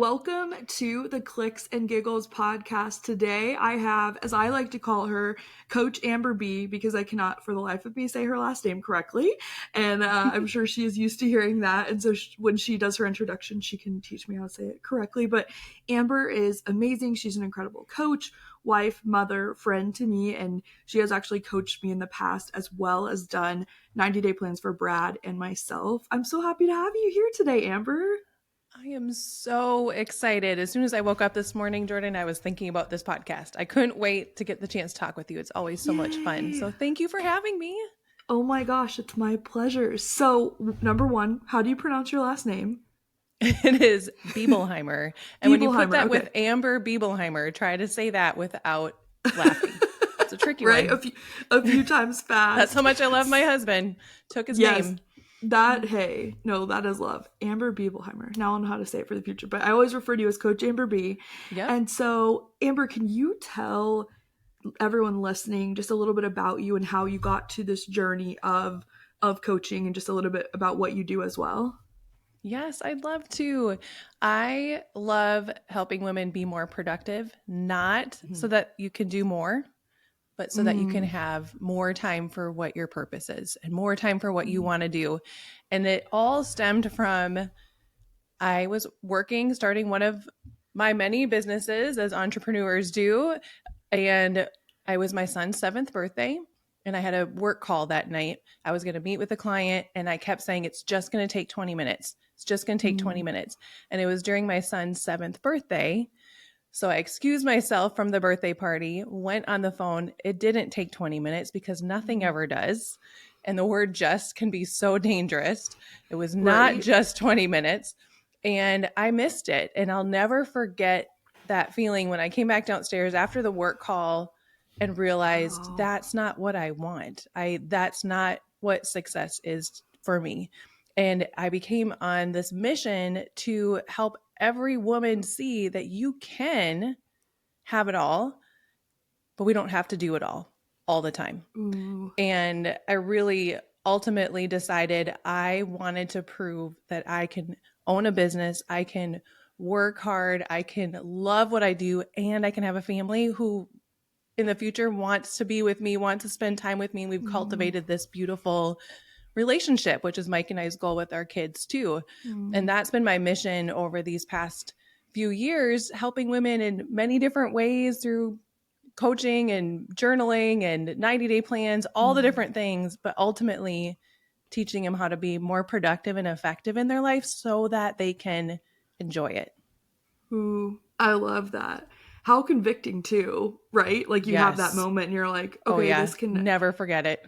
welcome to the Clicks and Giggles podcast. Today I have, as I like to call her, Coach Amber B, because I cannot for the life of me say her last name correctly. And I'm sure she is used to hearing that. And so when she does her introduction, she can teach me how to say it correctly. But Amber is amazing. She's an incredible coach, wife, mother, friend to me. And she has actually coached me in the past, as well as done 90-day plans for Brad and myself. I'm so happy to have you here today, Amber. I am so excited. As soon as I woke up this morning, Jordan, I was thinking about this podcast. I couldn't wait to get the chance to talk with you. It's always so much fun. So thank you for having me. Oh my gosh, it's my pleasure. So, number one, how do you pronounce your last name? It is Bibelheimer. And when you put that with Amber Bibelheimer, try to say that without laughing. It's a tricky right? one. A few times fast. That's how much I love my husband. Took his name. That is love. Amber Bibelheimer. Now I'll know how to say it for the future, but I always refer to you as Coach Amber B. Yep. And so, Amber, can you tell everyone listening just a little bit about you and how you got to this journey of coaching, and just a little bit about what you do as well? Yes, I'd love to. I love helping women be more productive, not so that you can do more, but so that you can have more time for what your purpose is and more time for what you want to do. And it all stemmed from, I was starting one of my many businesses, as entrepreneurs do. And I was my son's 7th birthday, and I had a work call that night. I was going to meet with a client, and I kept saying, it's just going to take 20 minutes. It's just going to take 20 minutes. And it was during my son's 7th birthday. So I excused myself from the birthday party, went on the phone. It didn't take 20 minutes because nothing ever does. And the word just can be so dangerous. It was not just 20 minutes. And I missed it. And I'll never forget that feeling when I came back downstairs after the work call and realized that's not what I want. That's not what success is for me. And I became on this mission to help every woman see that you can have it all, but we don't have to do it all the time. Ooh. And I really ultimately decided I wanted to prove that I can own a business, I can work hard, I can love what I do, and I can have a family who in the future wants to be with me, wants to spend time with me. We've cultivated this beautiful relationship, which is Mike and I's goal with our kids too. And that's been my mission over these past few years, helping women in many different ways through coaching and journaling and 90-day plans, all the different things, but ultimately teaching them how to be more productive and effective in their life so that they can enjoy it. Ooh, I love that. How convicting too, right? Like you have that moment and you're like, okay, this can never forget it.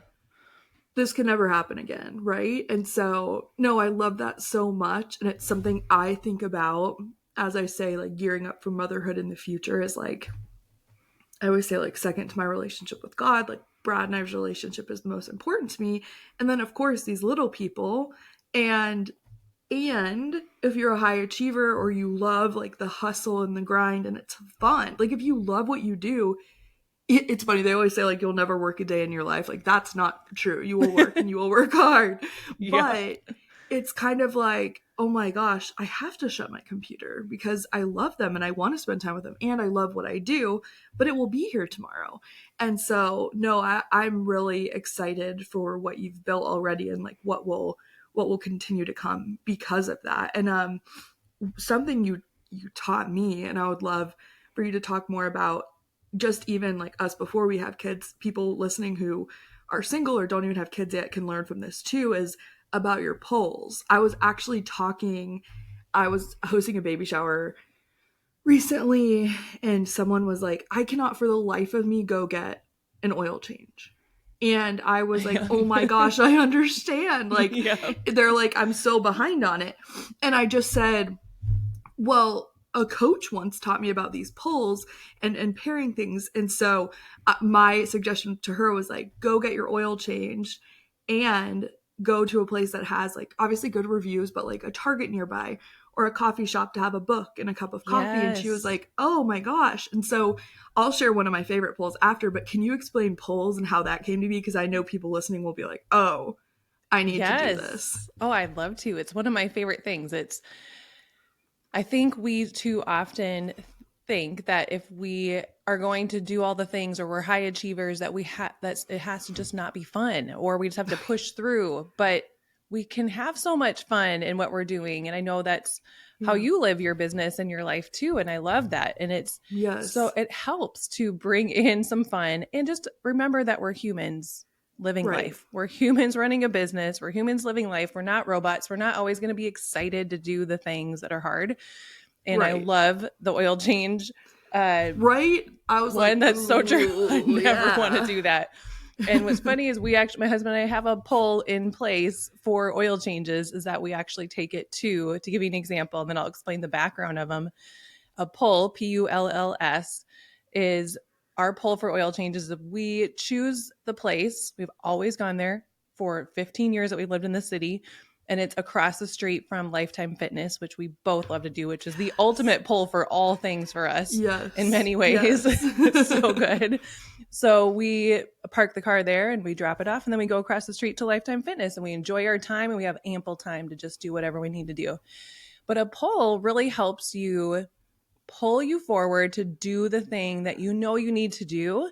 This can never happen again, right? And so, no, I love that so much. And it's something I think about, as I say, like gearing up for motherhood in the future is like, I always say like second to my relationship with God, like Brad and I's relationship is the most important to me. And then of course these little people, and if you're a high achiever or you love like the hustle and the grind and it's fun, like if you love what you do, it's funny. They always say like, you'll never work a day in your life. Like that's not true. You will work and you will work hard, but it's kind of like, oh my gosh, I have to shut my computer because I love them and I want to spend time with them and I love what I do, but it will be here tomorrow. And so, no, I'm really excited for what you've built already and like what will continue to come because of that. And something you taught me, and I would love for you to talk more about, just even like us before we have kids, people listening who are single or don't even have kids yet can learn from this too, is about your polls. I was hosting a baby shower recently and someone was like, I cannot for the life of me go get an oil change. And I was like, oh my gosh, I understand. Like, they're like, I'm so behind on it. And I just said, well, a coach once taught me about these polls and pairing things. And so my suggestion to her was like, go get your oil changed and go to a place that has like obviously good reviews, but like a Target nearby or a coffee shop to have a book and a cup of coffee. And she was like, oh my gosh. And so I'll share one of my favorite polls after, but can you explain polls and how that came to be? Because I know people listening will be like, oh, I need to do this. Oh, I'd love to. It's one of my favorite things. I think we too often think that if we are going to do all the things or we're high achievers that that it has to just not be fun or we just have to push through, but we can have so much fun in what we're doing. And I know that's how Yeah. you live your business and your life too. And I love that. And Yes. it helps to bring in some fun and just remember that we're humans living Right. life. We're humans running a business. We're humans living life. We're not robots. We're not always going to be excited to do the things that are hard. And I Right. love the oil change Right? I was one. like, That's so true. I ooh, never want to yeah. do that. And what's funny is my husband and I have a poll in place for oil changes is that we actually take it to give you an example, and then I'll explain the background of them. A pull, PULLS, is our pull for oil changes. If we choose the place, we've always gone there for 15 years that we've lived in the city. And it's across the street from Lifetime Fitness, which we both love to do, which is the ultimate pull for all things for us in Yes. many ways. Yes. It's so good. So we park the car there and we drop it off, and then we go across the street to Lifetime Fitness and we enjoy our time and we have ample time to just do whatever we need to do. But a pull really helps you pull you forward to do the thing that you know you need to do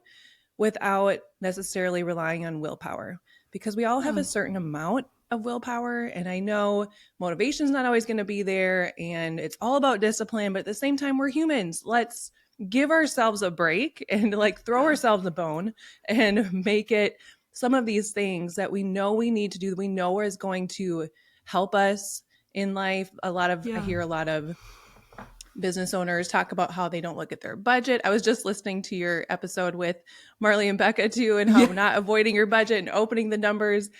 without necessarily relying on willpower, because we all have Yeah. a certain amount of willpower. And I know motivation is not always going to be there and it's all about discipline, but at the same time, we're humans. Let's give ourselves a break and like throw Yeah. ourselves a bone and make it some of these things that we know we need to do, that we know is going to help us in life. I Yeah. hear a lot of business owners talk about how they don't look at their budget. I was just listening to your episode with Marley and Becca too, and how Yeah. not avoiding your budget and opening the numbers.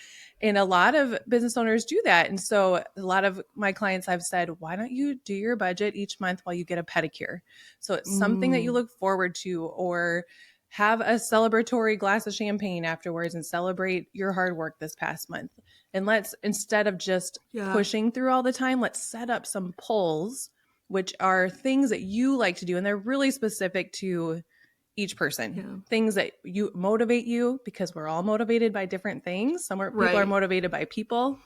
And a lot of business owners do that. And so a lot of my clients I've said, why don't you do your budget each month while you get a pedicure? So it's something that you Mm. look forward to, or have a celebratory glass of champagne afterwards and celebrate your hard work this past month. And let's, instead of just Yeah. pushing through all the time, let's set up some polls, which are things that you like to do. And they're really specific to each person. Yeah. Things that you motivate you, because we're all motivated by different things. People are Right. motivated by people.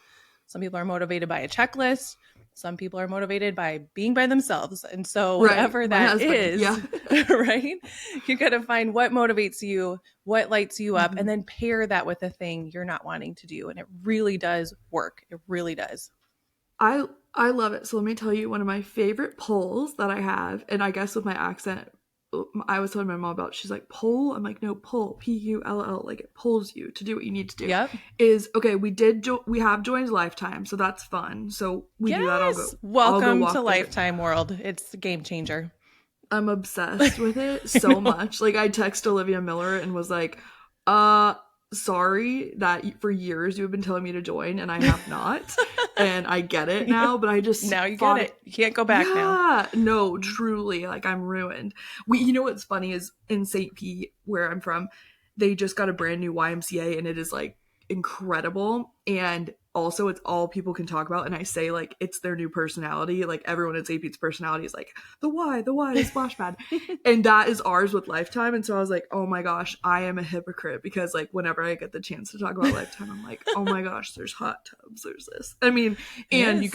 Some people are motivated by a checklist. Some people are motivated by being by themselves. And so Right. whatever My that husband. Yeah. is, right? You got to find what motivates you, what lights you up, and Mhm. then pair that with a thing you're not wanting to do. And it really does work. It really does. I love it. So let me tell you one of my favorite polls that I have, and I guess with my accent, I was telling my mom about. She's like, "Pull." I'm like, "No, pull. Pull. Like it pulls you to do what you need to do." Yep. Is okay. We have joined Lifetime, so that's fun. So we do that. Yes. I'll go Welcome to walk there. Lifetime World. It's a game changer. I'm obsessed with it I so know. much. Like I text Olivia Miller and was like, sorry that for years you've been telling me to join and I have not. And I get it now, but I just Now you get fought it. You can't go back now. Yeah, no, truly, like I'm ruined. You know what's funny is in St. Pete, where I'm from, they just got a brand new YMCA and it is like incredible. And also it's all people can talk about. And I say like it's their new personality. Like everyone at St. Pete's personality is like the Y, the splash pad. And that is ours with Lifetime. And so I was like, oh my gosh, I am a hypocrite because like whenever I get the chance to talk about Lifetime, I'm like, oh my gosh, there's hot tubs, there's this. I mean, and Yes. you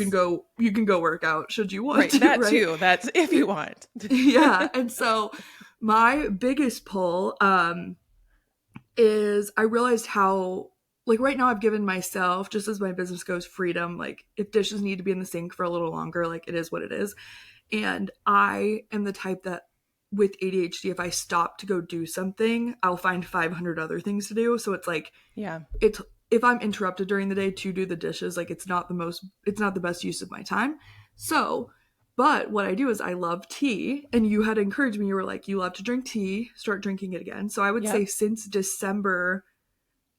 can go work out should you want Right. to, That right? too. That's if you want. Yeah. And so my biggest pull is I realized how like right now I've given myself, just as my business goes, freedom. Like if dishes need to be in the sink for a little longer, like it is what it is. And I am the type that with ADHD, if I stop to go do something, I'll find 500 other things to do. So it's like Yeah. it's if I'm interrupted during the day to do the dishes, like it's not the best use of my time. So, but what I do is I love tea, and you had encouraged me. You were like, you love to drink tea, start drinking it again. So I would say Yep. since December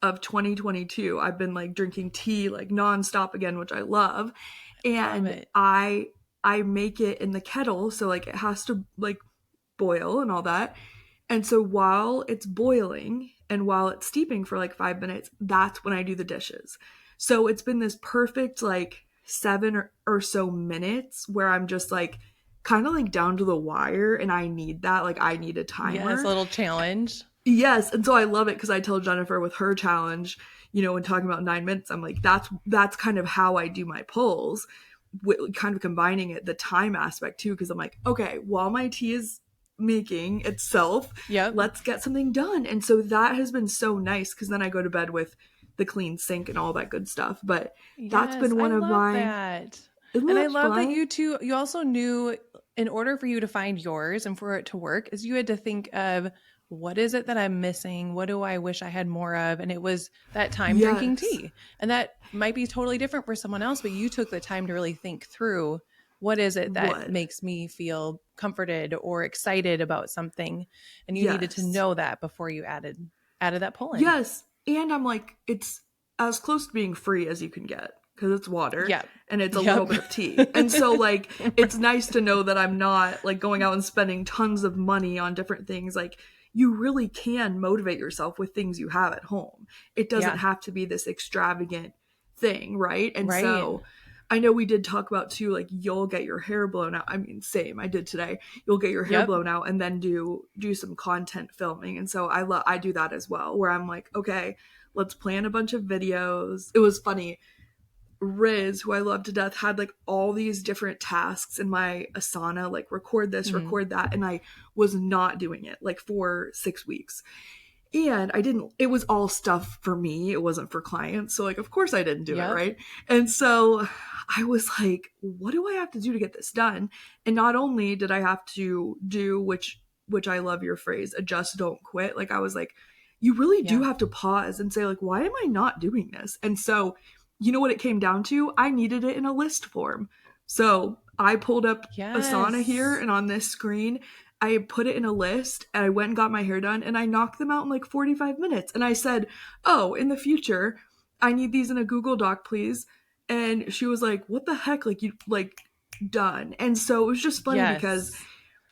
of 2022, I've been like drinking tea like nonstop again, which I love. Love And it. I make it in the kettle, so like it has to like boil and all that. And so while it's boiling and while it's steeping for like 5 minutes, that's when I do the dishes. So it's been this perfect like 7 or so minutes where I'm just like kind of like down to the wire, and I need that. Like I need a Yes. A timer. little challenge. Yes, and so I love it because I tell Jennifer with her challenge, when talking about 9 minutes, I'm like, that's kind of how I do my polls. kind of combining it, the time aspect too, because I'm like, okay, while my tea is making itself, Yep. let's get something done. And so that has been so nice, because then I go to bed with the clean sink and all that good stuff. But that's Yes, been I one of love my, that. isn't And I that love that fun? you also knew in order for you to find yours and for it to work is you had to think of what is it that I'm missing? What do I wish I had more of? And it was that time drinking Yes. tea. And that might be totally different for someone else, but you took the time to really think through what is it that What? makes me feel comforted or excited about something. And you needed to Yes. know that before you added that pull in. Yes. And I'm like, it's as close to being free as you can get, because it's water Yep. and it's a little Yep. bit of tea. And so, like, it's Right. nice to know that I'm not like going out and spending tons of money on different things. Like, you really can motivate yourself with things you have at home. It doesn't Yeah. have to be this extravagant thing, right? And Right. so, I know we did talk about too, like, you'll get your hair blown out. I mean, same, I did today. You'll get your hair Yep. blown out and then do some content filming. And so I do that as well, where I'm like, okay, let's plan a bunch of videos. It was funny. Riz, who I love to death, had like all these different tasks in my Asana, like record this, Mhm. record that, and I was not doing it like for 6 weeks. And I didn't, it was all stuff for me. It wasn't for clients. So, like, of course I didn't do it, Yep. right? And so I was like, what do I have to do to get this done? And not only did I have to do, which I love your phrase, adjust, don't quit. Like, I was like, you really do Yeah. have to pause and say, like, why am I not doing this? And so, you know what it came down to? I needed it in a list form. So I pulled up Asana here, Yes. and on this screen, I put it in a list, and I went and got my hair done, and I knocked them out in like 45 minutes. And I said, oh, in the future, I need these in a Google Doc, please. And she was like, what the heck? Like, you, like, done. And so it was just funny because Yes.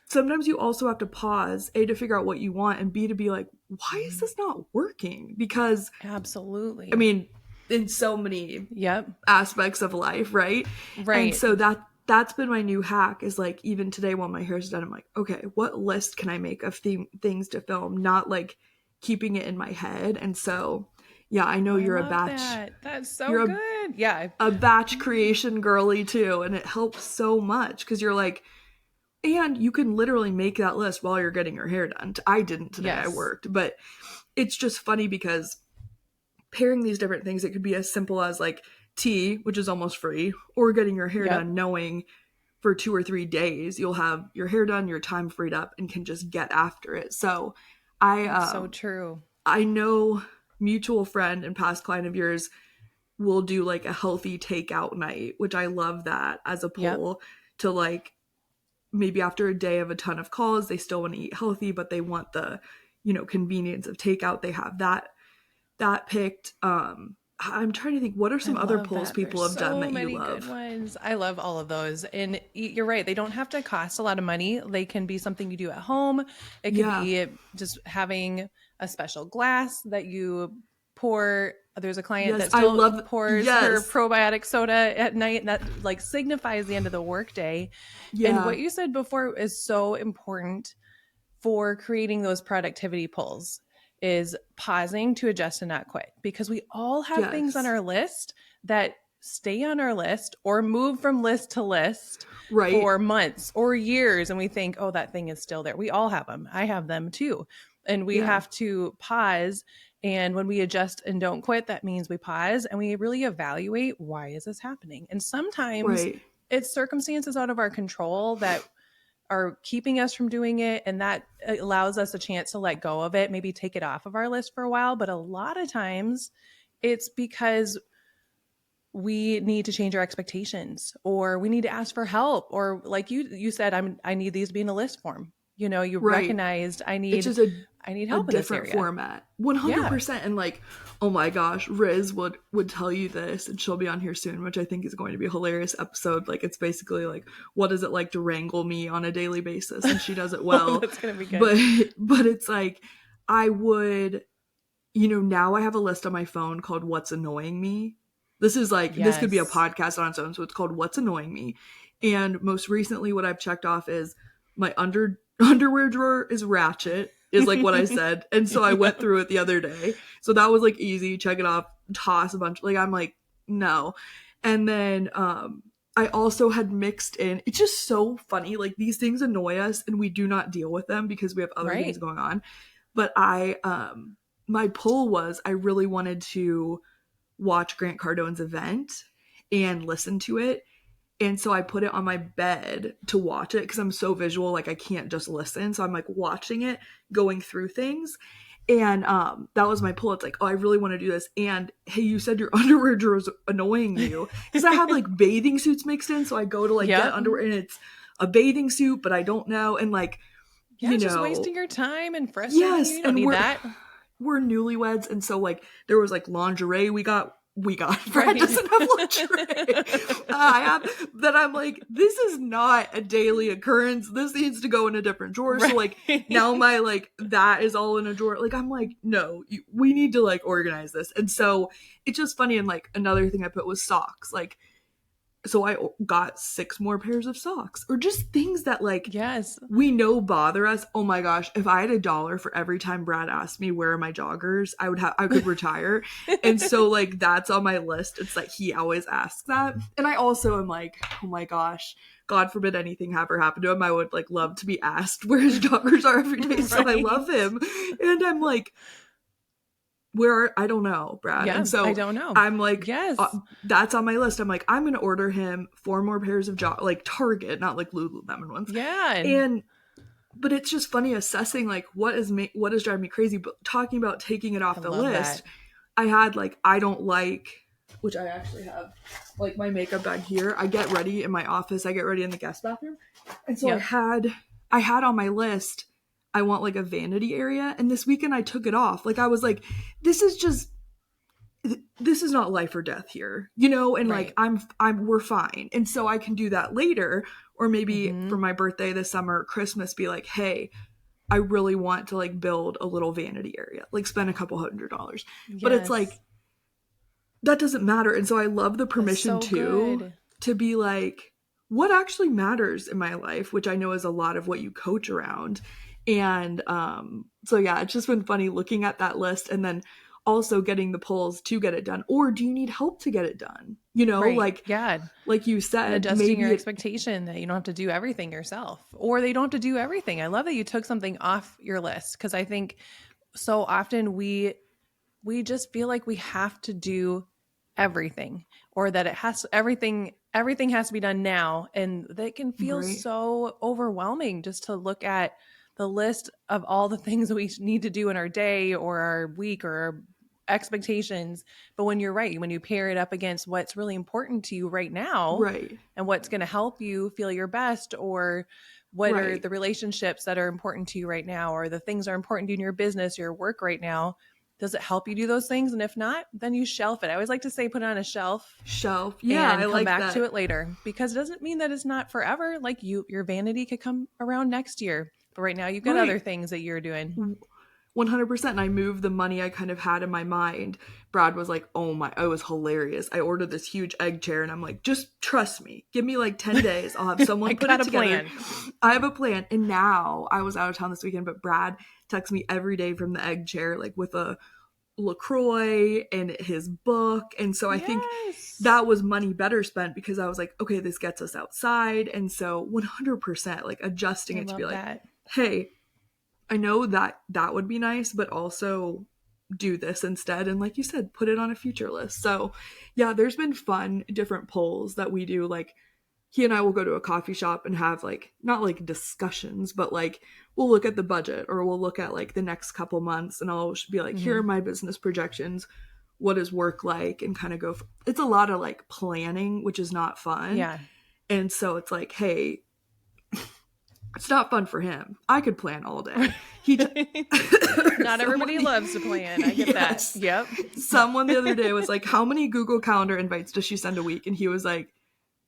sometimes you also have to pause, A, to figure out what you want, and B, to be like, why is Mhm. this not working? Because, I Absolutely. mean, in so many Yep. aspects of life, right? And Right. so that's been my new hack, is like, even today while my hair's done, I'm like, okay, what list can I make of things to film, not like keeping it in my head. And so, yeah, I know I love that. That's so you're good. Yeah. a batch creation girly too, and it helps so much, because you're like, and you can literally make that list while you're getting your hair done. I didn't today, I Yes. worked, but it's just funny because pairing these different things, it could be as simple as like tea, which is almost free, or getting your hair Yep. done knowing for 2 or 3 days you'll have your hair done, your time freed up, and can just get after it. So I That's so true. I know mutual friend and past client of yours will do like a healthy takeout night, which I love that as a Yep. pull to, like, maybe after a day of a ton of calls, they still want to eat healthy, but they want the, convenience of takeout. They have that picked. I'm trying to think, what are I some other love pulls that. There's people have done so that you many good love? ones. I love all of those. And you're right. They don't have to cost a lot of money. They can be something you do at home. It could Yeah. be just having a special glass that you pour. There's a client Yes, that I still love, pours her yes. probiotic soda at night. And that like signifies the end of the workday. And Yeah. what you said before is so important for creating those productivity pulls is pausing to adjust and not quit, because we all have things on Yes. our list that stay on our list or move from list to list Right. for months or years, and we think, oh, that thing is still there. We all have them. I have them too. And we Yeah. have to pause, and when we adjust and don't quit, that means we pause and we really evaluate, why is this happening? And sometimes Right. it's circumstances out of our control that are keeping us from doing it, and that allows us a chance to let go of it, maybe take it off of our list for a while. But a lot of times it's because we need to change our expectations, or we need to ask for help, or like you said, I need these to be in a list form. You Right. recognized It's just I need a help in this different area. format. Yeah. 100%. And like, oh my gosh, Riz would tell you this, and she'll be on here soon, which I think is going to be a hilarious episode. Like, it's basically like, what is it like to wrangle me on a daily basis? And she does it Oh, well. that's gonna be good. But but it's like, I would, now I have a list on my phone called What's Annoying Me. This could be a Yes. podcast on its own, so it's called What's Annoying Me. And most recently, what I've checked off is my underwear drawer is ratchet, is like what I said. And so I went Yep. through it the other day. So that was like easy, check it off, toss a bunch. Like, I'm like, no. And then I also had mixed in, it's just so funny. Like these things annoy us and we do not deal with them because we have other things Right. going on. But my pull was I really wanted to watch Grant Cardone's event and listen to it. And so I put it on my bed to watch it because I'm so visual, like I can't just listen. So I'm like watching it, going through things. And that was my pull. It's like, oh, I really want to do this. And hey, you said your underwear drawer is annoying you because I have like bathing suits mixed in. So I go to like get Yep. underwear and it's a bathing suit, but I don't know. And like, Yeah, it's just wasting your time and frustrating you. yes, You don't and need that. we're newlyweds, and so like there was like lingerie we got. Brad Right. doesn't have lingerie. I have that. I'm like, this is not a daily occurrence. This needs to go in a different drawer. So like Right. now my like that is all in a drawer. Like I'm like, no, we need to like organize this. And so it's just funny. And like another thing I put was socks. Like so I got 6 more pairs of socks or just things that like Yes. we know bother us. Oh my gosh, if I had $1 for every time Brad asked me where are my joggers, I could retire. And so like that's on my list. It's like he always asks that. And I also am like, oh my gosh, God forbid anything ever happened to him. I would like love to be asked where his joggers are every day. So I Right. love him. And I'm like, I don't know, Brad. Yeah, And I so don't know. I'm like, Yes. that's on my list. I'm like, I'm gonna order him 4 more pairs of like Target, not like Lululemon ones. Yeah. And but it's just funny assessing like what is driving me crazy. But talking about taking it I off the love list, that. I had like I don't like, which I actually have like my makeup bag here. I get ready in my office. I get ready in the guest bathroom, and so Yep. I had on my list. I want like a vanity area, and this weekend I took it off. Like I was like, this is just this is not life or death here, and like Right. we're fine. And so I can do that later, or maybe Mm-hmm. for my birthday this summer, Christmas, be like, hey, I really want to like build a little vanity area, like spend a couple $100. But it's like Yes. that doesn't matter. And so I love the That's permission so too good. to be like, what actually matters in my life, which I know is a lot of what you coach around. And so yeah, it's just been funny looking at that list and then also getting the polls to get it done. Or do you need help to get it done? Right. Yeah. Like you And said, adjusting your maybe it expectation that you don't have to do everything yourself or they don't have to do everything. I love that you took something off your list because I think so often we just feel like we have to do everything or that it has everything has to be done now and that can feel right, so overwhelming just to look at the list of all the things that we need to do in our day or our week or our expectations. But when you're right, when you pair it up against what's really important to you right now right, and what's going to help you feel your best or what are right, the relationships that are important to you right now or the things that are important to you in your business your work right now, does it help you do those things? And if not, then you shelf it. I always like to say put it on a shelf shelf. Yeah, I and come like back to that. it later because it doesn't mean that it's not forever. Like your vanity could come around next year. But right now you've got other Right. things that you're doing. 100%. And I moved the money I kind of had in my mind. Brad was like, oh my, it was hilarious. I ordered this huge egg chair and I'm like, just trust me. Give me like 10 days. I'll have I someone put got it a together. plan. I have a plan. And now I was out of town this weekend, but Brad texts me every day from the egg chair, like with a LaCroix and his book. And so I think Yes. that was money better spent because I was like, okay, this gets us outside. And so 100% like adjusting I it to be love like, that. hey, I know that that would be nice, but also do this instead. And like you said, put it on a future list. So yeah, there's been fun different polls that we do. Like he and I will go to a coffee shop and have like, not like discussions, but like we'll look at the budget or we'll look at like the next couple months and I'll be like, here Mm-hmm. are my business projections. What is work like? And kind of it's a lot of like planning, which is not fun. Yeah. And so it's like, hey, it's not fun for him. I could plan all day. Not everybody Someone, loves to plan. I get that. yes. Yep. Someone the other day was like, how many Google Calendar invites does she send a week? And he was like,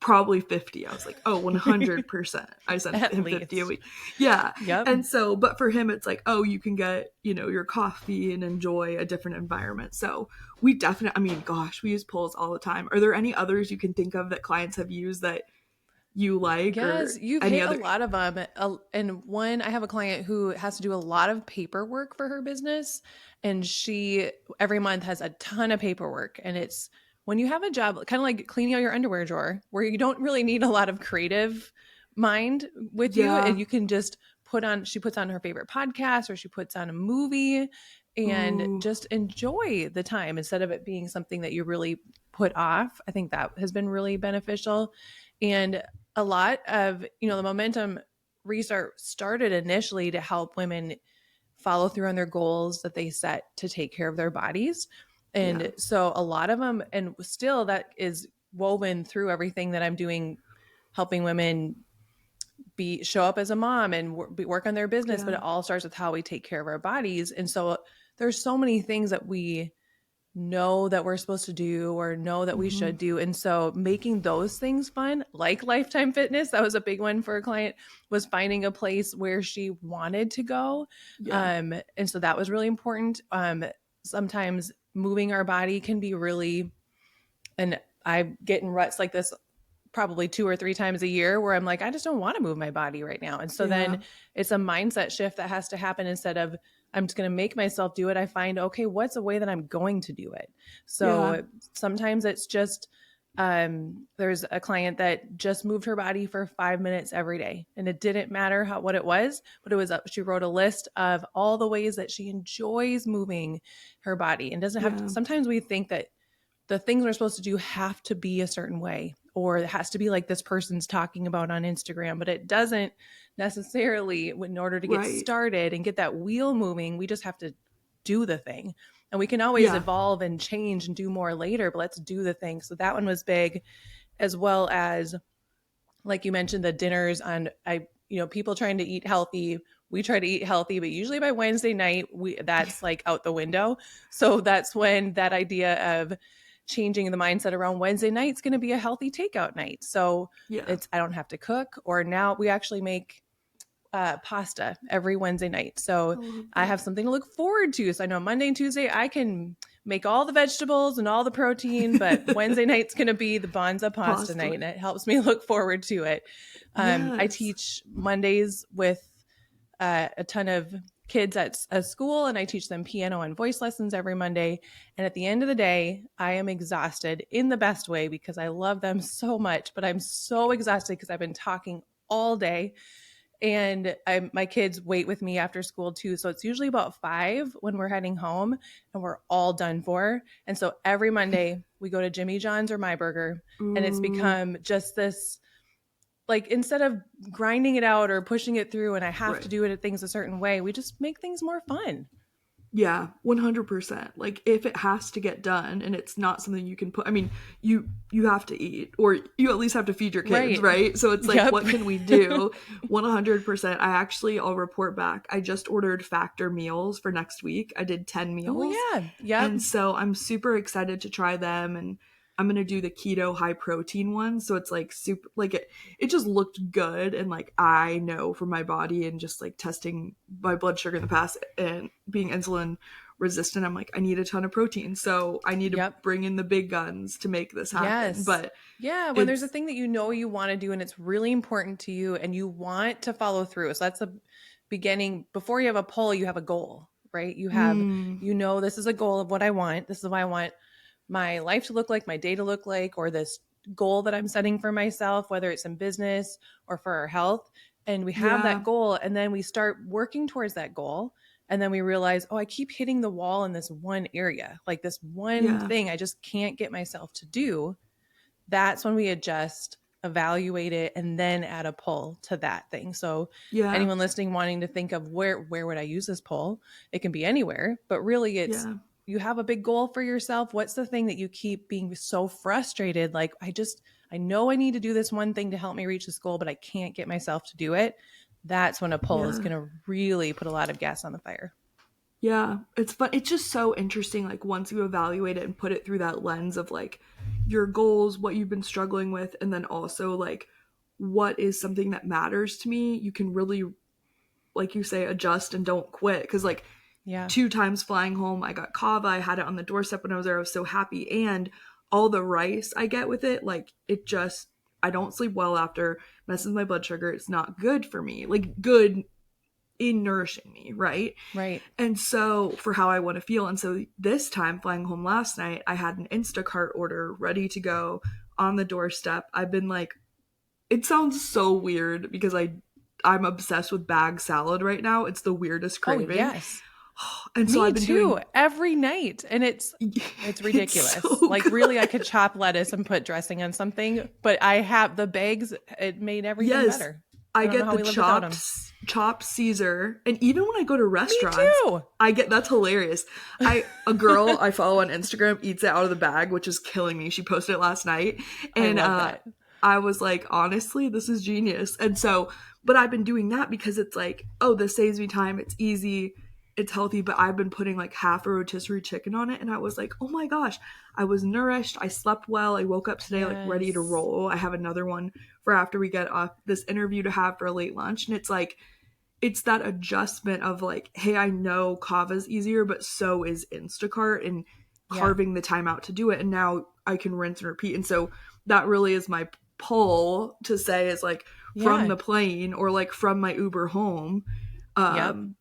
probably 50. I was like, oh, 100%. I sent At him 50 a least. week. Yeah. Yep. And so, but for him, it's like, oh, you can get, your coffee and enjoy a different environment. So we definitely, I mean, gosh, we use polls all the time. Are there any others you can think of that clients have used that you like Yes, or you've any hit a other? lot of them. And one, I have a client who has to do a lot of paperwork for her business, and she every month has a ton of paperwork, and it's when you have a job, kind of like cleaning out your underwear drawer, where you don't really need a lot of creative mind with you, and Yeah. you can just she puts on her favorite podcast, or she puts on a movie and Ooh. just enjoy the time instead of it being something that you really put off. I think that has been really beneficial. And a lot of, the momentum restart started initially to help women follow through on their goals that they set to take care of their bodies. Yeah. And so a lot of them, and still that is woven through everything that I'm doing, helping women show up as a mom and work on their business. But Yeah. it all starts with how we take care of our bodies. And so there's so many things that we know that we're supposed to do or know that we Hmm. should do. And so making those things fun, like Lifetime Fitness, that was a big one for a client, was finding a place where she wanted to go. Yeah. And so that was really important. Sometimes moving our body can be really, and I get in ruts like this probably 2 or 3 times a year where I'm like, I just don't want to move my body right now. And so Yeah. then it's a mindset shift that has to happen. Instead of I'm just going to make myself do it, I find, okay, what's a way that I'm going to do it? Yeah. So sometimes it's just, there's a client that just moved her body for 5 minutes every day, and it didn't matter what it was, but it was she wrote a list of all the ways that she enjoys moving her body, and doesn't have to, Yeah. sometimes we think that the things we're supposed to do have to be a certain way, or it has to be like this person's talking about on Instagram, but it doesn't necessarily. In order to get Right. started and get that wheel moving, we just have to do the thing. And we can always Yeah. evolve and change and do more later, but let's do the thing. So that one was big, as well as, like you mentioned, the dinners on, people trying to eat healthy. We try to eat healthy, but usually by Wednesday night, that's like out the window. So that's when that idea of changing the mindset around Wednesday night's going to be a healthy takeout night. So Yeah. I don't have to cook, or now we actually make pasta every Wednesday night. So I love I that. have something to look forward to. So I know Monday and Tuesday I can make all the vegetables and all the protein, but Wednesday night's going to be the Bonza pasta Pasta night, and night. it helps me look forward to it. I Yes. teach Mondays with a ton of kids at a school, and I teach them piano and voice lessons every Monday. And at the end of the day, I am exhausted in the best way because I love them so much, but I'm so exhausted because I've been talking all day. And my kids wait with me after school too. So it's usually about 5 when we're heading home and we're all done for. And so every Monday we go to Jimmy John's or My Burger, and it's Ooh. become just this, like, instead of grinding it out or pushing it through and I have to Right. do it at things a certain way, we just make things more fun. Yeah, 100%. Like if it has to get done and it's not something you can put, I mean, you have to eat, or you at least have to feed your kids, Right. right? So it's like, Yep. what can we do? 100%. I'll report back. I just ordered Factor meals for next week. I did 10 Oh meals. yeah. Yep. And so I'm super excited to try them, and I'm going to do the keto high protein one. So it's like super, like it just looked good, and like I know for my body and just like testing my blood sugar in the past and being insulin resistant, I'm like, I need a ton of protein, so I need to Yep. bring in the big guns to make this happen. Yes. But Yeah, when there's a it's thing that you want to do and it's really important to you and you want to follow through. So that's the beginning. Before you have a pull, you have a goal, right? mm, This is a goal of what I want. This is what I want my life to look like, my day to look like, or this goal that I'm setting for myself, whether it's in business or for our health. And we have yeah, that goal, and then we start working towards that goal. And then we realize, oh, I keep hitting the wall in this one area, like this one yeah, thing I just can't get myself to do. That's when we adjust, evaluate it, and then add a pull to that thing. So yeah, anyone listening wanting to think of where would I use this pull, it can be anywhere, but really it's, yeah, you have a big goal for yourself. What's the thing that you keep being so frustrated? Like, I know I need to do this one thing to help me reach this goal, but I can't get myself to do it. That's when a pull is yeah. going to really put a lot of gas on the fire. Yeah, it's fun. It's just so interesting. Like once you evaluate it and put it through that lens of like your goals, what you've been struggling with, and then also like what is something that matters to me, you can really, like you say, adjust and don't quit. Because like Yeah. 2 times flying home, I got kava. I had it on the doorstep when I was there. I was so happy, and all the rice I get with it, like it just, I don't sleep well after, messes my blood sugar. It's not good for me. Like good in nourishing me, right? Right. And so for how I want to feel. And so this time, flying home last night, I had an Instacart order ready to go on the doorstep. I've been like, it sounds so weird because I'm obsessed with bag salad right now. It's the weirdest Oh, craving. yes. And so Me I've been too. doing Every night. And it's it's ridiculous. so Like, good. really, I could chop lettuce and put dressing on something, but I have the bags. It made everything Yes, better. I I don't know get how the we live without chopped them. chopped Caesar, and even when I go to Me restaurants, too. I get that's hilarious. A girl I follow on Instagram eats it out of the bag, which is killing me. She posted it last night, I and love that. I was like, honestly, this is genius. And so, but I've been doing that because it's like, oh, this saves me time. It's easy. It's healthy, but I've been putting like half a rotisserie chicken on it, and I was like, oh my gosh, I was nourished. I slept well. I woke up today like ready to Yes. roll. I have another one for after we get off this interview to have for a late lunch, and it's like, it's that adjustment of like, hey, I know Kava's easier, but so is Instacart, and Yeah. carving the time out to do it, and now I can rinse and repeat. And so that really is my pull to say is like from Yeah. the plane or like from my Uber home, Yep. um,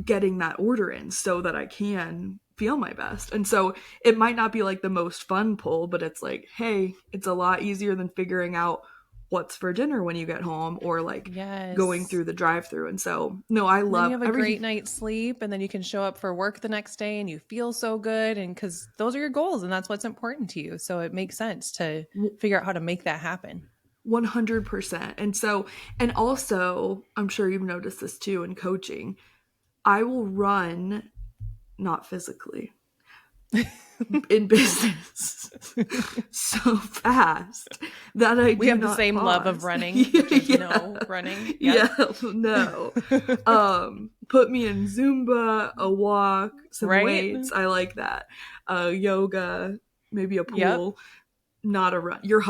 getting that order in so that I can feel my best. And so it might not be like the most fun pull, but it's like, hey, it's a lot easier than figuring out what's for dinner when you get home or like going Yes. through the drive-through. And so, no, I And then you love have a everything. great night's sleep, and then you can show up for work the next day and you feel so good. And because those are your goals and that's what's important to you. So it makes sense to figure out how to make that happen. 100%. And so, and also, I'm sure you've noticed this too in coaching, I will run, not physically, in business so fast that I We do have the not same love of pause. running, which is Yeah. no running. Yep. Yeah, no. Put me in Zumba, a walk, some Right? weights. I like that. Yoga, maybe a Yep. pool, not a run. Your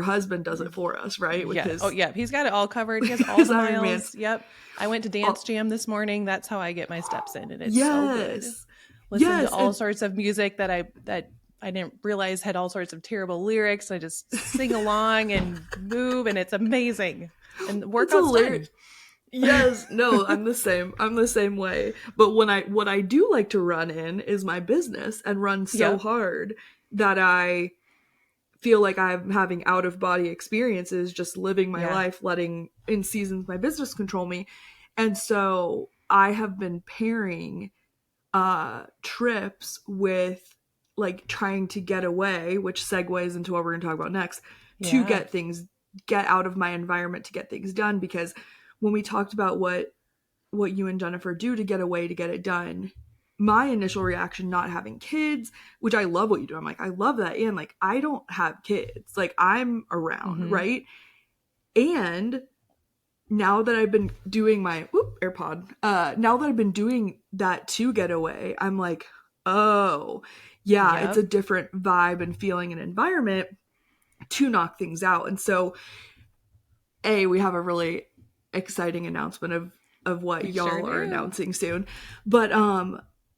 husband does it for us, right? With Yeah. Oh, his yeah. He's got it all covered. He has all his the Iron Man. miles. Yep. I went to dance Oh, jam this morning. That's how I get my steps in, and it's so good. yes. Listening to Yes, all and sorts of music that I didn't realize had all sorts of terrible lyrics. I just sing along and move, and it's amazing. And the it's workout's hilarious. fun. Yes, no, I'm the same. I'm the same way. But what I do like to run in is my business and run so Yep. hard that I feel like I'm having out of body experiences, just living my Yeah. life, letting in seasons my business control me. And so I have been pairing trips with like trying to get away, which segues into what we're going to talk about next, to Yeah. get out of my environment to get things done. Because when we talked about what you and Jennifer do to get away to get it done, my initial reaction, not having kids, which I love what you do, I'm like, I love that, and like I don't have kids, like I'm around, Mm-hmm. right? And now that I've been doing my AirPod, now that I've been doing that to get away, I'm like, oh, yeah, it's a Yep. different vibe and feeling and environment to knock things out. And so, we have a really exciting announcement of what We sure y'all are do. announcing soon. But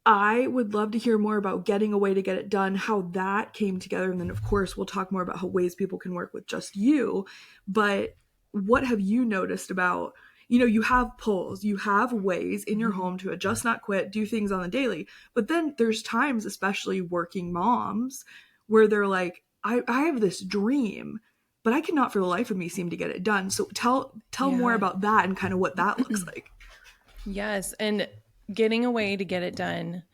I would love to hear more about getting away to get it done, how that came together, and then of course we'll talk more about how ways people can work with just you. But what have you noticed about, you have pulls, you have ways in your Mm-hmm. home to adjust, not quit, do things on the daily. But then there's times, especially working moms, where they're like, I have this dream, but I cannot for the life of me seem to get it done. So tell more Yeah. about that and kind of what that looks like. Yes. And getting away to get it done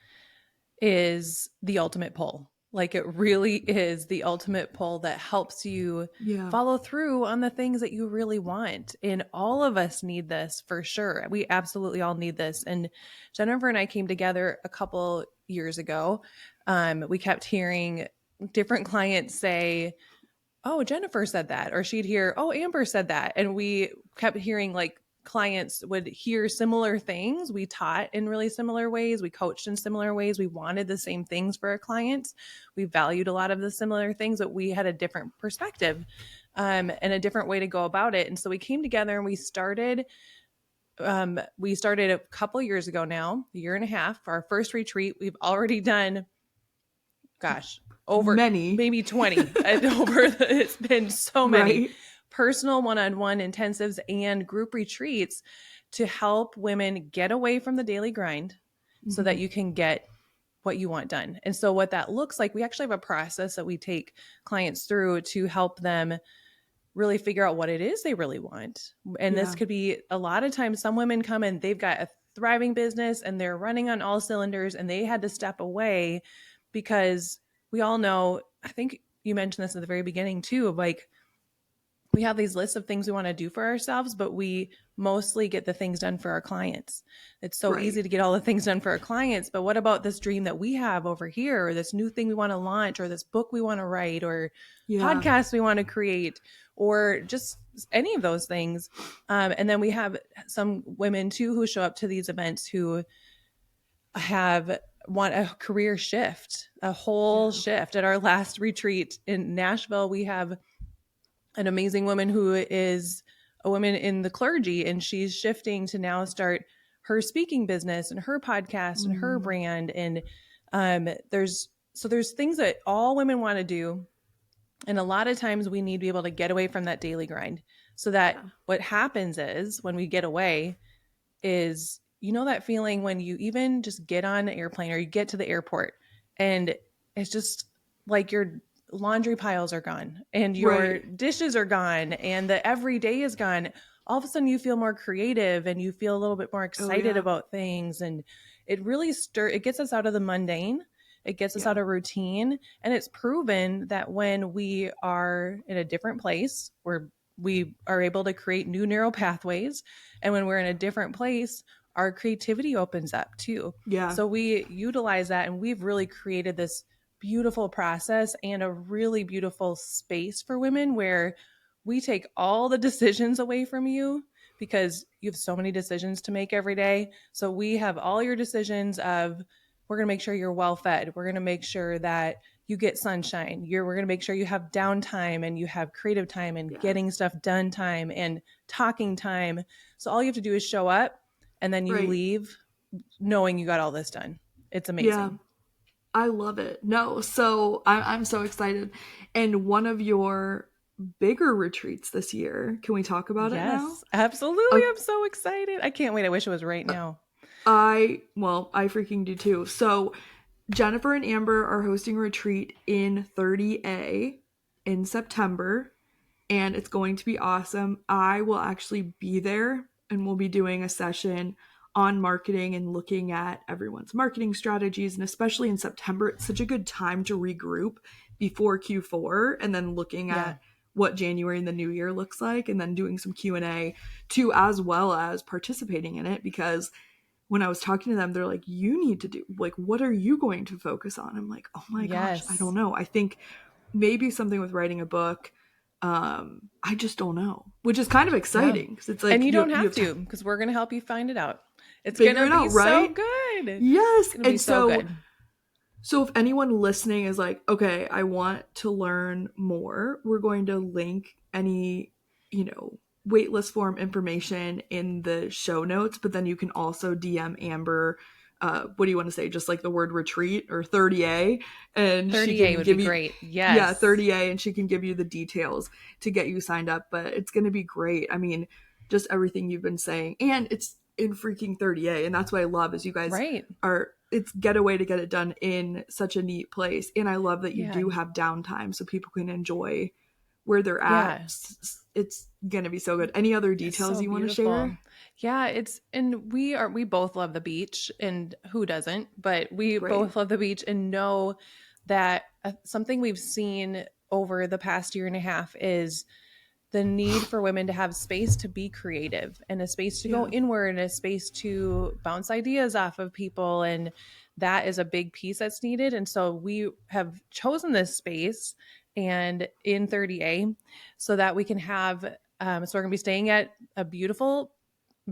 is the ultimate pull. Like, it really is the ultimate pull that helps you Yeah. follow through on the things that you really want. And all of us need this for sure. We absolutely all need this. And Jennifer and I came together a couple years ago. We kept hearing different clients say, oh, Jennifer said that, or she'd hear, oh, Amber said that. And we kept hearing like clients would hear similar things. We taught in really similar ways. We coached in similar ways. We wanted the same things for our clients. We valued a lot of the similar things, but we had a different perspective and a different way to go about it. And so we came together and we started a couple years ago now, a year and a half, for our first retreat. We've already done, gosh, over Many, maybe 20 it's been so many right? personal one-on-one intensives and group retreats to help women get away from the daily grind so that you can get what you want done. And so what that looks like, we actually have a process that we take clients through to help them really figure out what it is they really want. And this Yeah. could be, a lot of times some women come in, they've got a thriving business and they're running on all cylinders, and they had to step away because we all know, I think you mentioned this at the very beginning too, of like, we have these lists of things we want to do for ourselves, but we mostly get the things done for our clients. It's so Right. easy to get all the things done for our clients, but what about this dream that we have over here, or this new thing we want to launch, or this book we want to write, or Yeah. podcast we want to create, or just any of those things. And then we have some women too who show up to these events who want a career shift, a whole shift. At our last retreat in Nashville, we have an amazing woman who is a woman in the clergy, and she's shifting to now start her speaking business and her podcast and her brand. And there's things that all women want to do. And a lot of times we need to be able to get away from that daily grind, so that what happens is when we get away is, you know, that feeling when you even just get on an airplane or you get to the airport and it's just like your laundry piles are gone and your dishes are gone and the everyday is gone. All of a sudden you feel more creative and you feel a little bit more excited about things. And it really it gets us out of the mundane. It gets us out of routine. And it's proven that when we are in a different place where we are able to create new neural pathways, and when we're in a different place, our creativity opens up too. Yeah. So we utilize that, and we've really created this beautiful process and a really beautiful space for women where we take all the decisions away from you, because you have so many decisions to make every day. So we have all your decisions of, we're going to make sure you're well fed. We're going to make sure that you get sunshine. We're going to make sure you have downtime and you have creative time and getting stuff done time and talking time. So all you have to do is show up, and then you leave knowing you got all this done. It's amazing. Yeah. I love it. No, so I'm so excited. And one of your bigger retreats this year, can we talk about it now? Yes, absolutely. I'm so excited. I can't wait. I wish it was right now. I freaking do too. So Jennifer and Amber are hosting a retreat in 30A in September, and it's going to be awesome. I will actually be there, and we'll be doing a session on marketing and looking at everyone's marketing strategies. And especially in September, it's such a good time to regroup before Q4, and then looking at what January and the new year looks like, and then doing some Q&A too, as well as participating in it. Because when I was talking to them, they're like, you need to do, like, what are you going to focus on? I'm like, oh my gosh, I don't know. I think maybe something with writing a book. I just don't know, which is kind of exciting because it's like, and you don't have to, because we're going to help you find it out. It's going to be so good. Yes. And so good. So if anyone listening is like, okay, I want to learn more, we're going to link any, waitlist form information in the show notes, but then you can also DM Amber. What do you want to say? Just like the word retreat or 30A, and 30A she can would give be you, great. Yes. Yeah, 30A, and she can give you the details to get you signed up. But it's going to be great. I mean, just everything you've been saying, and it's in freaking 30A, and that's what I love is you guys are. It's getaway to get it done in such a neat place, and I love that you do have downtime so people can enjoy where they're at. It's gonna be so good. Any other details you want to share? Yeah, we both love the beach, and who doesn't? But we both love the beach, and know that something we've seen over the past year and a half is the need for women to have space to be creative, and a space to go inward, and a space to bounce ideas off of people. And that is a big piece that's needed. And so we have chosen this space and in 30A so that we can have, so we're going to be staying at a beautiful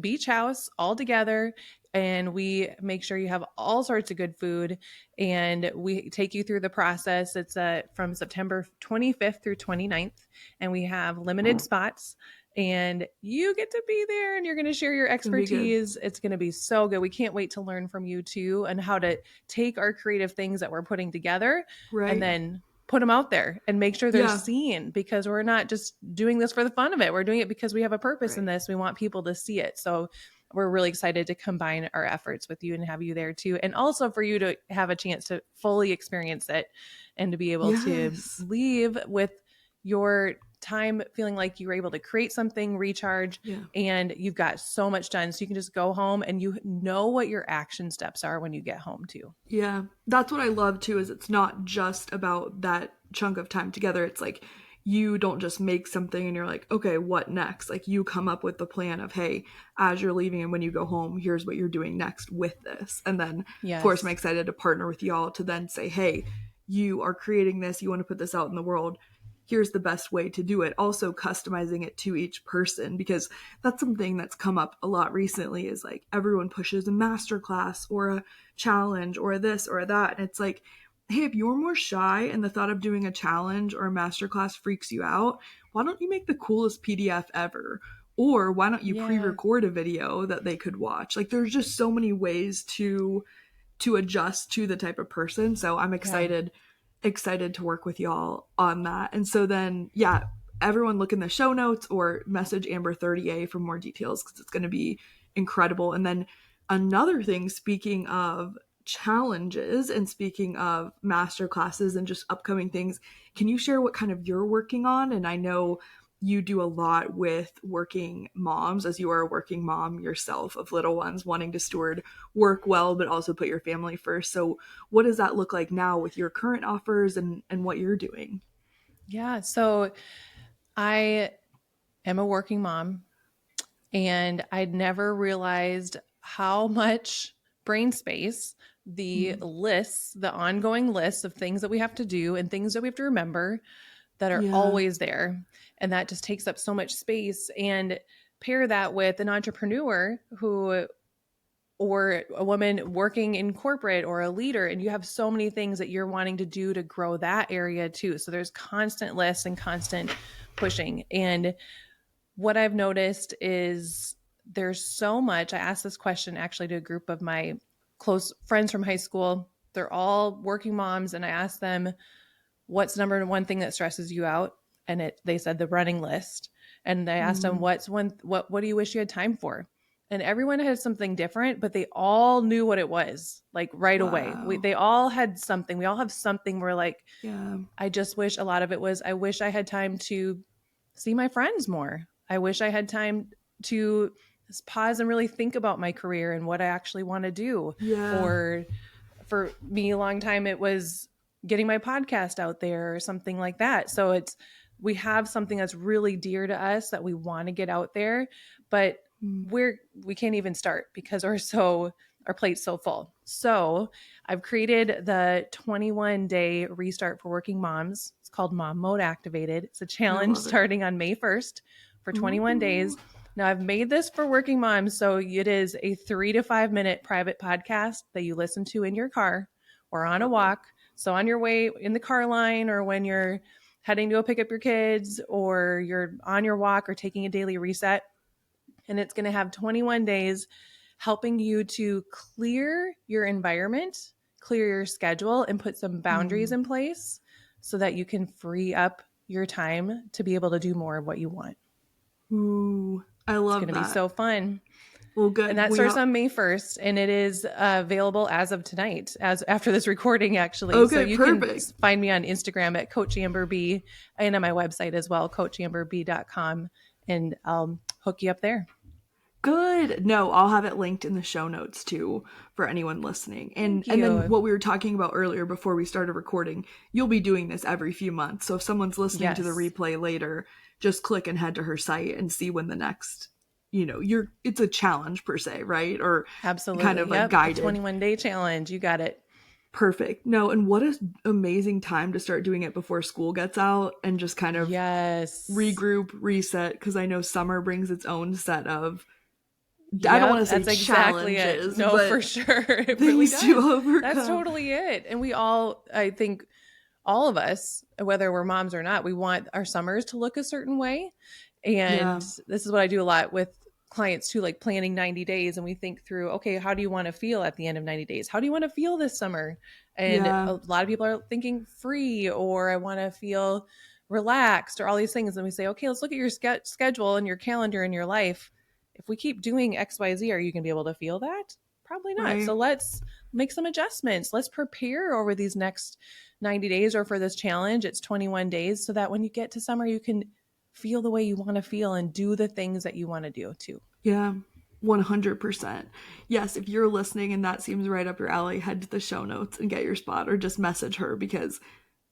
beach house all together, and we make sure you have all sorts of good food, and we take you through the process. It's from September 25th through 29th, and we have limited spots, and you get to be there, and you're going to share your expertise. It's going to be so good. We can't wait to learn from you too, and how to take our creative things that we're putting together and then put them out there and make sure they're seen, because we're not just doing this for the fun of it. We're doing it because we have a purpose in this. We want people to see it. So we're really excited to combine our efforts with you and have you there too. And also for you to have a chance to fully experience it and to be able to Yes. leave with your time feeling like you were able to create something, recharge, Yeah. and you've got so much done. So you can just go home and you know what your action steps are when you get home too. Yeah, that's what I love too, is it's not just about that chunk of time together. It's like you don't just make something and you're like, okay, what next? Like you come up with the plan of, hey, as you're leaving and when you go home, here's what you're doing next with this. And then, of course, I'm Yes. excited to partner with y'all to then say, hey, you are creating this, you want to put this out in the world. Here's the best way to do it. Also customizing it to each person, because that's something that's come up a lot recently, is like everyone pushes a master class or a challenge or this or that. And it's like, hey, if you're more shy and the thought of doing a challenge or a masterclass freaks you out, why don't you make the coolest PDF ever? Or why don't you Yeah. pre-record a video that they could watch? Like there's just so many ways to adjust to the type of person. So I'm Yeah. excited to work with y'all on that. And so then, yeah, everyone look in the show notes or message Amber 30A for more details, because it's going to be incredible. And then another thing, speaking of challenges and speaking of master classes and just upcoming things, can you share what kind of you're working on? And I know you do a lot with working moms, as you are a working mom yourself of little ones, wanting to steward work well but also put your family first. So what does that look like now with your current offers and what you're doing? Yeah. So I am a working mom, and I'd never realized how much brain space Mm. the ongoing lists of things that we have to do and things that we have to remember that are Yeah. always there. And that just takes up so much space. And pair that with an entrepreneur who, or a woman working in corporate, or a leader, and you have so many things that you're wanting to do to grow that area too. So there's constant lists and constant pushing. And what I've noticed is there's so much. I asked this question actually to a group of my close friends from high school. They're all working moms, and I asked them, what's number one thing that stresses you out? And they said the running list. And I asked them, Mm. what do you wish you had time for? And everyone had something different, but they all knew what it was, like right away. Wow. They all had something. We all have something where like, Yeah. I just wish, a lot of it was, I wish I had time to see my friends more. I wish I had time to just pause and really think about my career and what I actually want to do. Yeah. Or for me, a long time, it was getting my podcast out there or something like that. So we have something that's really dear to us that we want to get out there, but Mm. we can't even start because our plate's so full. So I've created the 21-day restart for working moms. It's called Mom Mode Activated. It's a I challenge love it. starting on May 1st for 21 Ooh. days. Now I've made this for working moms. So it is a 3 to 5 minute private podcast that you listen to in your car or on a Love it. walk. So on your way in the car line, or when you're heading to go pick up your kids, or you're on your walk or taking a daily reset. And it's going to have 21 days helping you to clear your environment, clear your schedule, and put some boundaries Mm. in place so that you can free up your time to be able to do more of what you want. Ooh. I It's going love to be that. so fun. Well, And good. that We starts are on May 1st, and it is available as of tonight, as after this recording, actually. So okay. you can Perfect. find me on Instagram at Coach Amber B, and on my website as well, coachamberb.com, and I'll hook you up there. Good. No, I'll have it linked in the show notes too for anyone listening. Thank And then you. what we were talking about earlier before we started recording, you'll be doing this every few months. So if someone's listening to the Yes, replay later, just click and head to her site and see when the next, it's a challenge per se, right? Or kind absolutely. of like Yep. A guided. 21-day challenge. You got it. Perfect. No, and what an amazing time to start doing it before school gets out and just kind of Yes. regroup, reset, because I know summer brings its own set of, I don't want Yep, to say that's exactly it. challenges, No, for but sure. It really things to does. That's overcome. totally it. And we all, I think, all of us, whether we're moms or not, we want our summers to look a certain way. And Yeah. this is what I do a lot with clients too, like planning 90 days. And we think through, okay, how do you want to feel at the end of 90 days? How do you want to feel this summer? And Yeah. a lot of people are thinking free, or I want to feel relaxed, or all these things. And we say, okay, let's look at your schedule and your calendar and your life. if we keep doing XYZ, are you going to be able to feel that? Probably not. Right. So let's make some adjustments. Let's prepare over these next 90 days, or for this challenge, it's 21 days, so that when you get to summer, you can feel the way you want to feel and do the things that you want to do too. Yeah. 100%. Yes, if you're listening and that seems right up your alley, head to the show notes and get your spot, or just message her, because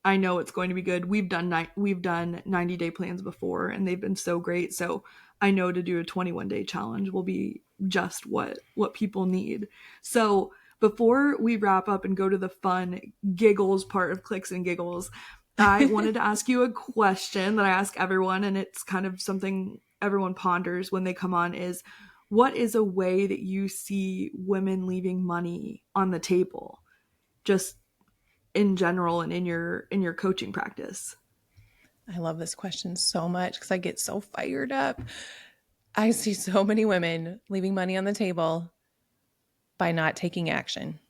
I know it's going to be good. We've done 90-day plans before and they've been so great. So I know to do a 21-day challenge will be just what people need. So before we wrap up and go to the fun giggles part of Clicks and Giggles, I wanted to ask you a question that I ask everyone, and it's kind of something everyone ponders when they come on, is what is a way that you see women leaving money on the table? Just in general and in your coaching practice. I love this question so much because I get so fired up. I see so many women leaving money on the table by not taking action,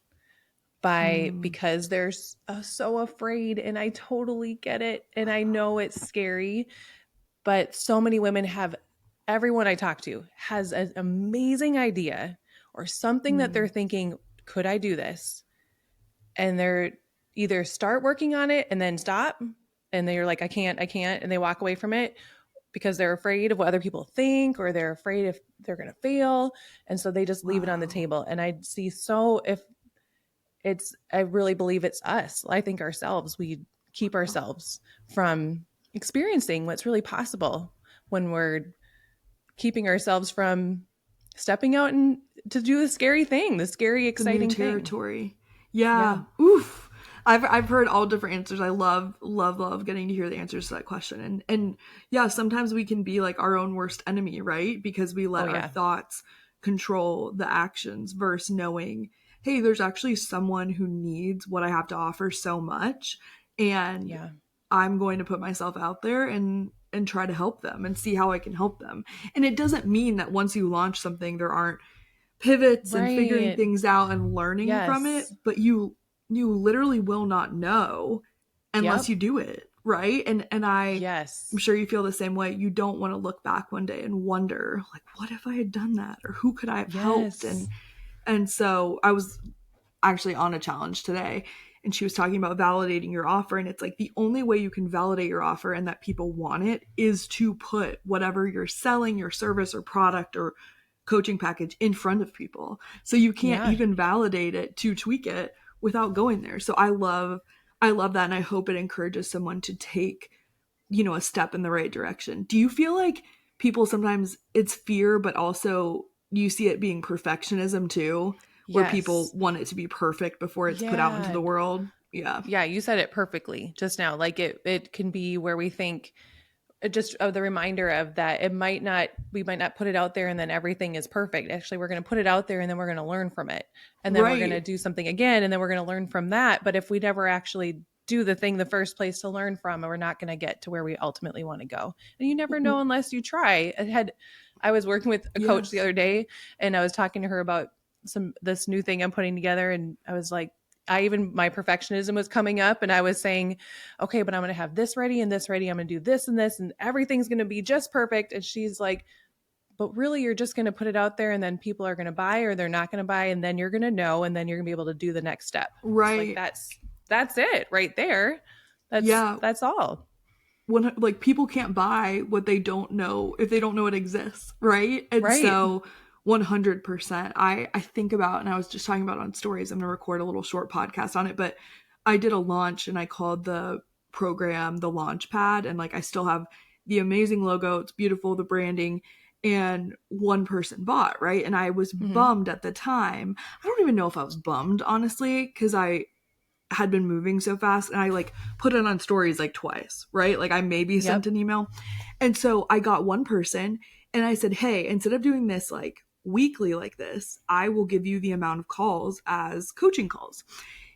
Mm, because they're so afraid. And I totally get it. And I know it's scary, but so many women have, everyone I talk to has an amazing idea or something that they're mm, thinking, could I do this? And they're either start working on it and then stop. And they're like, I can't. And they walk away from it because they're afraid of what other people think, or they're afraid if they're going to fail. And so they just leave it on the wow. table. And I see, so if I really believe it's us. I think ourselves, we keep ourselves from experiencing what's really possible when we're keeping ourselves from stepping out and to do the scary thing, the scary, The new exciting thing. territory. Yeah. Yeah. Oof. I've heard all different answers. I love getting to hear the answers to that question. And yeah, sometimes we can be like our own worst enemy, right? Because we Oh, let our yeah. thoughts control the actions versus knowing, hey, there's actually someone who needs what I have to offer so much, and Yeah. I'm going to put myself out there and try to help them and see how I can help them. And it doesn't mean that once you launch something there aren't pivots and figuring Right. things out and learning from it, Yes. but you literally will not know unless Yep. you do it, right? I'm Yes. sure you feel the same way. You don't want to look back one day and wonder, like, what if I had done that, or who could I have helped? and Yes. and so I was actually on a challenge today, and she was talking about validating your offer, and it's like the only way you can validate your offer and that people want it is to put whatever you're selling, your service or product or coaching package, in front of people. So you can't Yeah. even validate it to tweak it without going there. So I love that, and I hope it encourages someone to take, a step in the right direction. Do you feel like people sometimes it's fear, but also you see it being perfectionism too, where people Yes. want it to be perfect before it's put out into Yeah. the world? Yeah. Yeah. You said it perfectly just now. Like it can be where we think, just the reminder of that, we might not put it out there and then everything is perfect. Actually, we're going to put it out there and then we're going to learn from it, and then we're going to Right. do something again, and then we're going to learn from that. But if we never actually do the thing the first place to learn from, we're not going to get to where we ultimately want to go. And you never know unless you try. I was working with a coach the Yes. other day, and I was talking to her about this new thing I'm putting together, and I was like, my perfectionism was coming up, and I was saying, okay, but I'm going to have this ready and this ready. I'm going to do this and this, and everything's going to be just perfect. And she's like, but really, you're just going to put it out there, and then people are going to buy or they're not going to buy. And then you're going to know, and then you're going to be able to do the next step. It's like, Right. that's it right there. Yeah. That's all. When like people can't buy what they don't know if they don't know it exists, right? And Right. so 100%. I think about, and I was just talking about on stories, I'm going to record a little short podcast on it, but I did a launch and I called the program the launch pad, and like I still have the amazing logo, it's beautiful, the branding, and one person bought, right? And I was Mm-hmm. bummed at the time. I don't even know if I was bummed, honestly, because I had been moving so fast, and I like put it on stories like twice, right? Like I maybe sent Yep. an email. And so I got one person and I said, "Hey, instead of doing this like weekly like this, I will give you the amount of calls as coaching calls."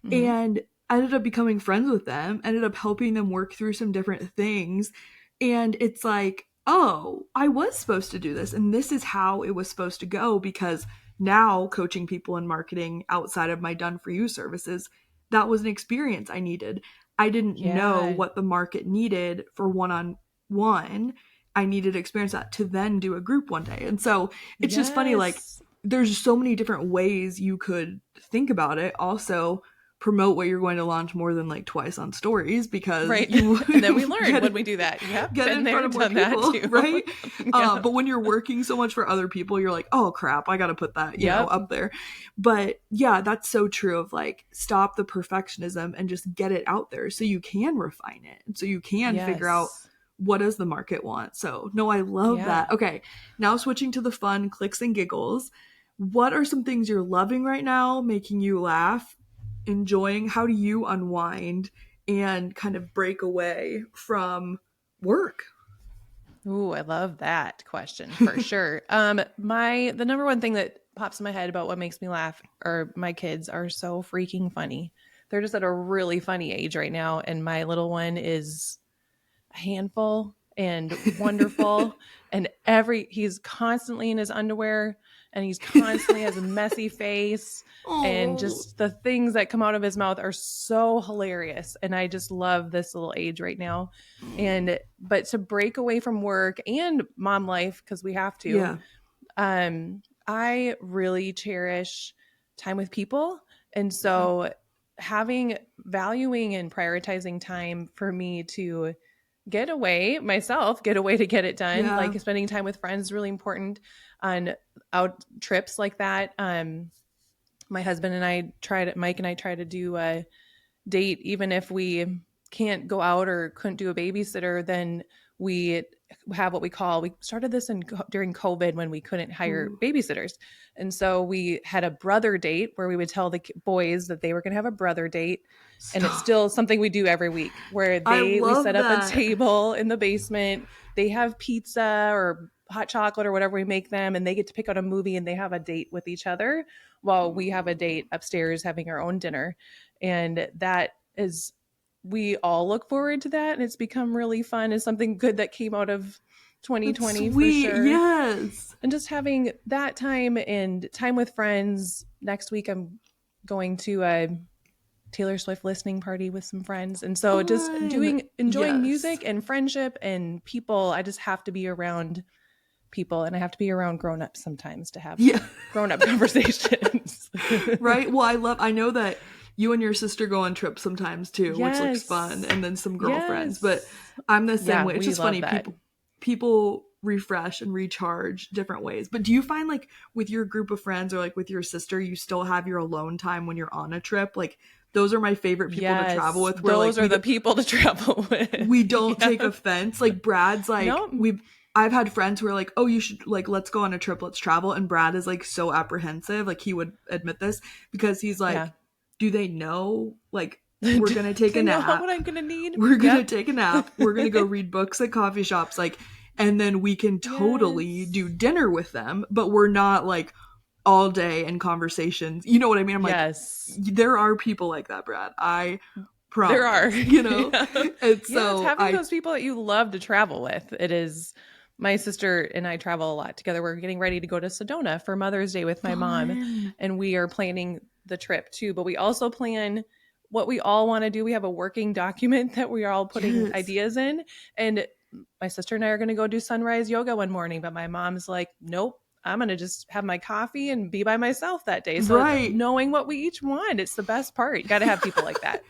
Mm-hmm. And I ended up becoming friends with them, ended up helping them work through some different things. And it's like, oh, I was supposed to do this, and this is how it was supposed to go, because now coaching people in marketing outside of my done for you services, that was an experience I needed. I didn't know Yeah. what the market needed for one on one. I needed to experience that to then do a group one day. And so it's just funny, like, Yes. there's so many different ways you could think about it. Also, promote what you're going to launch more than like twice on stories, because Right. you And then we learn when get we do that. Yep. get Been in front there, of more done that people, too. right? Yeah. But when you're working so much for other people, you're like, oh crap, I gotta put that, Yep. up there. But yeah, that's so true, of like, stop the perfectionism and just get it out there so you can refine it, and so you can figure out Yes. what does the market want. So no, I love Yeah. that. Okay, now switching to the fun clicks and giggles. What are some things you're loving right now, making you laugh, enjoying? How do you unwind and kind of break away from work? Ooh, I love that question for sure. The number one thing that pops in my head about what makes me laugh are my kids are so freaking funny. They're just at a really funny age right now, and my little one is a handful and wonderful. And he's constantly in his underwear, and he's constantly has a messy face, and Oh, just the things that come out of his mouth are so hilarious. And I just love this little age right now. And but to break away from work and mom life, because we have to, yeah. I really cherish time with people. And so valuing and prioritizing time for me to get away to get it done. Yeah. Like spending time with friends is really important on out trips like that. My husband and Mike and I try to do a date, even if we can't go out or couldn't do a babysitter, then we have what we started this during COVID when we couldn't hire Ooh. babysitters. And so we had a brother date where we would tell the boys that they were going to have a brother date. And it's Stop. still something we do every week, where I we love set up a that. table in the basement. They have pizza or hot chocolate or whatever we make them, and they get to pick out a movie, and they have a date with each other while we have a date upstairs having our own dinner. And that is, we all look forward to that, and it's become really fun. It's something good that came out of That's 2020 for sweet. sure. Yes. And just having that time and time with friends. Next week I'm going to a Taylor Swift listening party with some friends. And so just Fun. enjoying Yes. music and friendship and people. I just have to be around people, and I have to be around grown-ups sometimes to have Yeah. grown-up conversations. Right. Well, I know that you and your sister go on trips sometimes too, which looks fun, Yes. and then some girlfriends. But Yes. I'm the same Yeah, way. It's we just love funny, that. people refresh and recharge different ways. But do you find, like, with your group of friends or like with your sister, you still have your alone time when you're on a trip? Like, those are my favorite people to travel Yes. with, where like Those are the people to travel with. we don't take Yeah. offense. Like, Brad's like, No. I've had friends who are like, oh, you should, like, let's go on a trip, let's travel. And Brad is like so apprehensive. Like, he would admit this, because he's Yeah. like, do they know? Like, we're Do going to take they a know nap. what I'm going to need? We're going to Yep. take a nap. We're going to go read books at coffee shops. Like, and then we can totally Yes. do dinner with them, but we're not like all day in conversations. You know what I mean? I'm like, Yes. there are people like that, Brad. I There are. promise, Yeah. And Yeah, it's so having those people that you love to travel with. It is. My sister and I travel a lot together. We're getting ready to go to Sedona for Mother's Day with my mom, fun. and we are planning the trip too. But we also plan what we all want to do. We have a working document that we are all putting Yes. ideas in. And my sister and I are going to go do sunrise yoga one morning, but my mom's like, nope, I'm going to just have my coffee and be by myself that day. So Right. knowing what we each want, it's the best part. You got to have people like that.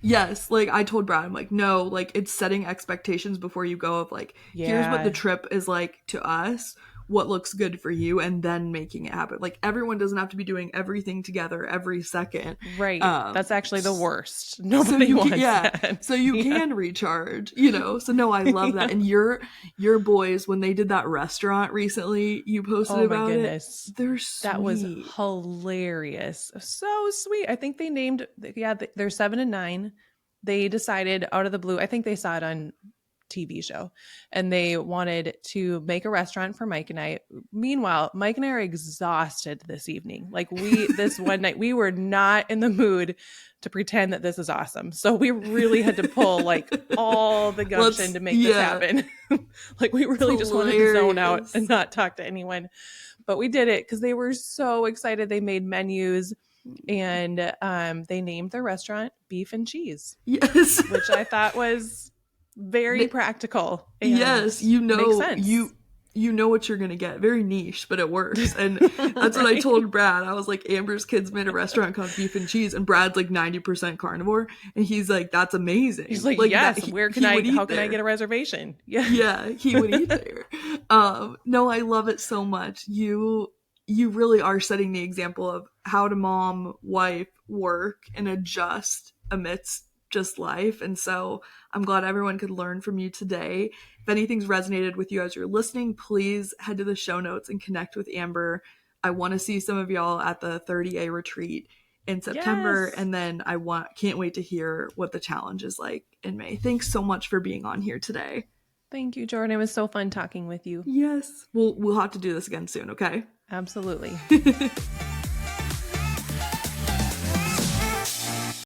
Yes, like, I told Brad, I'm like, no, like, it's setting expectations before you go, of like, here's what the Yeah. trip is like to us, what looks good for you, and then making it happen. Like, everyone doesn't have to be doing everything together every second. Right. That's actually the worst. So Nobody you can, wants yeah, that. so you Yeah. can recharge. So no, I love that. Yeah. And your boys, when they did that restaurant recently, you posted Oh my about it, goodness. they're That was sweet. hilarious. So sweet. I think they named, yeah, they're 7 and 9. They decided out of the blue, I think they saw it on TV show, and they wanted to make a restaurant for Mike and I. Meanwhile, Mike and I are exhausted this evening. Like this one night, we were not in the mood to pretend that this is awesome. So we really had to pull like all the gumption to make this Yeah, happen. Like we it's really just wanted to zone out hilarious. and not talk to anyone. But we did it because they were so excited. They made menus, and they named their restaurant Beef and Cheese, Yes. which I thought was Very practical and Yes, you makes know, sense. you know what you're gonna get. Very niche, but it works. And that's what I Right? told Brad. I was like, Amber's kids made a restaurant called Beef and Cheese, and Brad's like 90% carnivore, and he's like, that's He's amazing. like, Like that yes, where can he would how eat can I get there. a reservation? Yeah. Yeah, he would eat there. No, I love it so much. You really are setting the example of how to mom, wife, work, and adjust amidst just life. And so I'm glad everyone could learn from you today. If anything's resonated with you as you're listening, please head to the show notes and connect with Amber. I want to see some of y'all at the 30A retreat in September, Yes. and then can't wait to hear what the challenge is like in May. Thanks so much for being on here today. Thank you, Jordan. It was so fun talking with you. Yes. We'll have to do this again soon, okay? Absolutely.